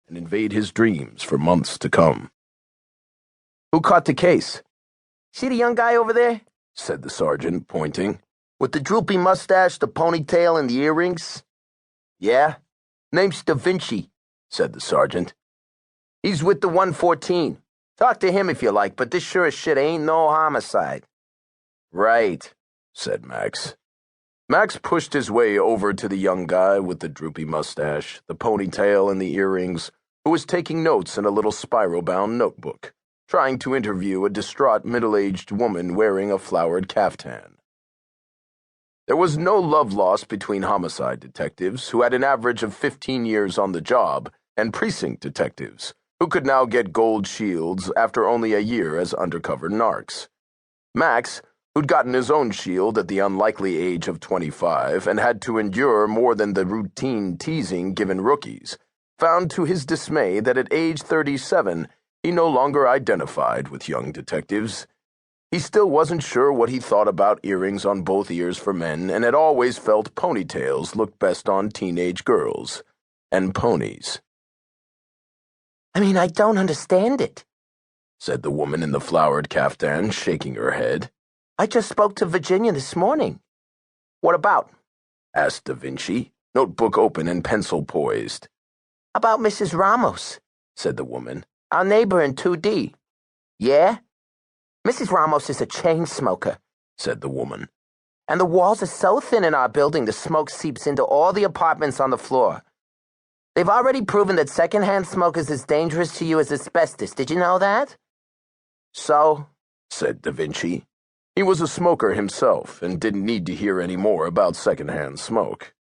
and invade his dreams for months to come. "Who caught the case?" "See the young guy over there?" said the sergeant, pointing. "With the droopy mustache, the ponytail, and the earrings?" "Yeah. Name's Da Vinci," said the sergeant. "He's with the 114. Talk to him if you like, but this sure as shit ain't no homicide." "Right," said Max. Max pushed his way over to the young guy with the droopy mustache, the ponytail, and the earrings, who was taking notes in a little spiral-bound notebook, trying to interview a distraught middle-aged woman wearing a flowered caftan. There was no love lost between homicide detectives, who had an average of 15 years on the job, and precinct detectives, who could now get gold shields after only a year as undercover narcs. Max, who'd gotten his own shield at the unlikely age of 25 and had to endure more than the routine teasing given rookies, found to his dismay that at age 37 he no longer identified with young detectives. He still wasn't sure what he thought about earrings on both ears for men and had always felt ponytails looked best on teenage girls. And ponies. I don't understand it," said the woman in the flowered caftan, shaking her head. "I just spoke to Virginia this morning." "What about?" asked Da Vinci, notebook open and pencil poised. "About Mrs. Ramos," said the woman. "Our neighbor in 2D. "Yeah? Mrs. Ramos is a chain smoker," said the woman. "And the walls are so thin in our building the smoke seeps into all the apartments on the floor. They've already proven that secondhand smoke is as dangerous to you as asbestos. Did you know that?" "So," said Da Vinci. He was a smoker himself and didn't need to hear any more about secondhand smoke.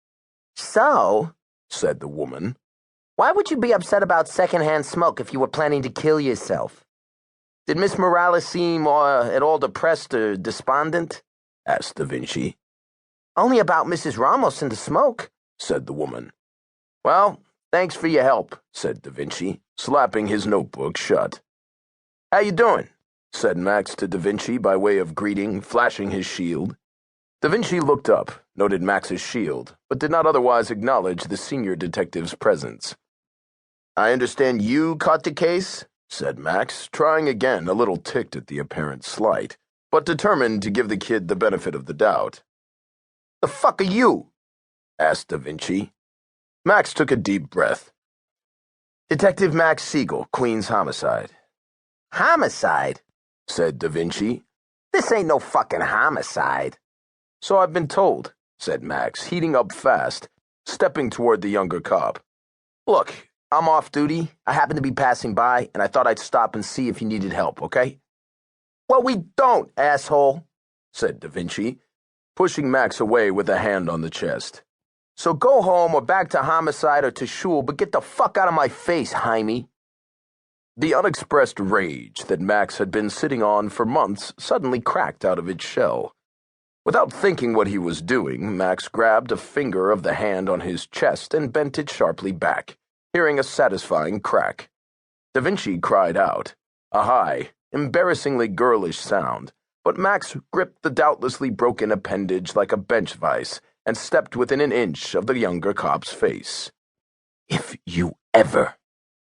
"So," said the woman, "why would you be upset about secondhand smoke if you were planning to kill yourself?" "Did Miss Morales seem at all depressed or despondent?" asked Da Vinci. "Only about Mrs. Ramos and the smoke," said the woman. "Well, thanks for your help," said Da Vinci, slapping his notebook shut. "How you doing?" said Max to Da Vinci by way of greeting, flashing his shield. Da Vinci looked up, noted Max's shield, but did not otherwise acknowledge the senior detective's presence. "I understand you caught the case?" said Max, trying again, a little ticked at the apparent slight, but determined to give the kid the benefit of the doubt. "The fuck are you?" asked Da Vinci. Max took a deep breath. "Detective Max Segal, Queens Homicide." "Homicide?" said Da Vinci. "This ain't no fucking homicide." "So I've been told," said Max, heating up fast, stepping toward the younger cop. "Look, I'm off duty. I happen to be passing by, and I thought I'd stop and see if you needed help, okay?" "Well, we don't, asshole," said Da Vinci, pushing Max away with a hand on the chest. "So go home or back to homicide or to shul, but get the fuck out of my face, Jaime." The unexpressed rage that Max had been sitting on for months suddenly cracked out of its shell. Without thinking what he was doing, Max grabbed a finger of the hand on his chest and bent it sharply back, hearing a satisfying crack. Da Vinci cried out, a high, embarrassingly girlish sound, but Max gripped the doubtlessly broken appendage like a bench vise and stepped within an inch of the younger cop's face. "If you ever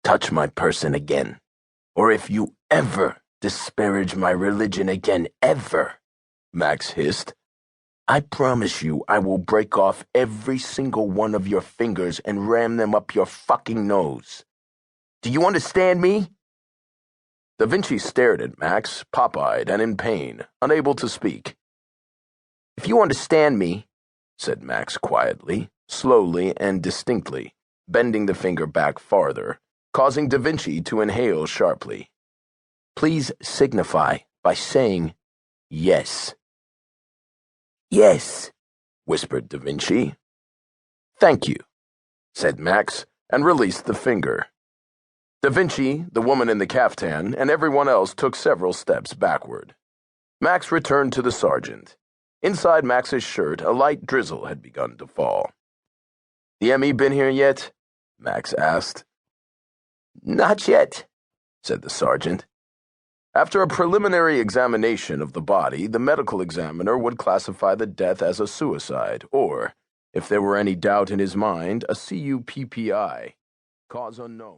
touch my person again, or if you ever disparage my religion again, ever," Max hissed, "I promise you I will break off every single one of your fingers and ram them up your fucking nose. Do you understand me?" Da Vinci stared at Max, pop-eyed and in pain, unable to speak. "If you understand me," said Max quietly, slowly and distinctly, bending the finger back farther, causing Da Vinci to inhale sharply, "please signify by saying yes." "Yes," whispered Da Vinci. "Thank you," said Max, and released the finger. Da Vinci, the woman in the caftan, and everyone else took several steps backward. Max returned to the sergeant. Inside Max's shirt, a light drizzle had begun to fall. "The M.E. been here yet?" Max asked. "Not yet," said the sergeant. After a preliminary examination of the body, the medical examiner would classify the death as a suicide, or, if there were any doubt in his mind, a CUPPI, cause unknown.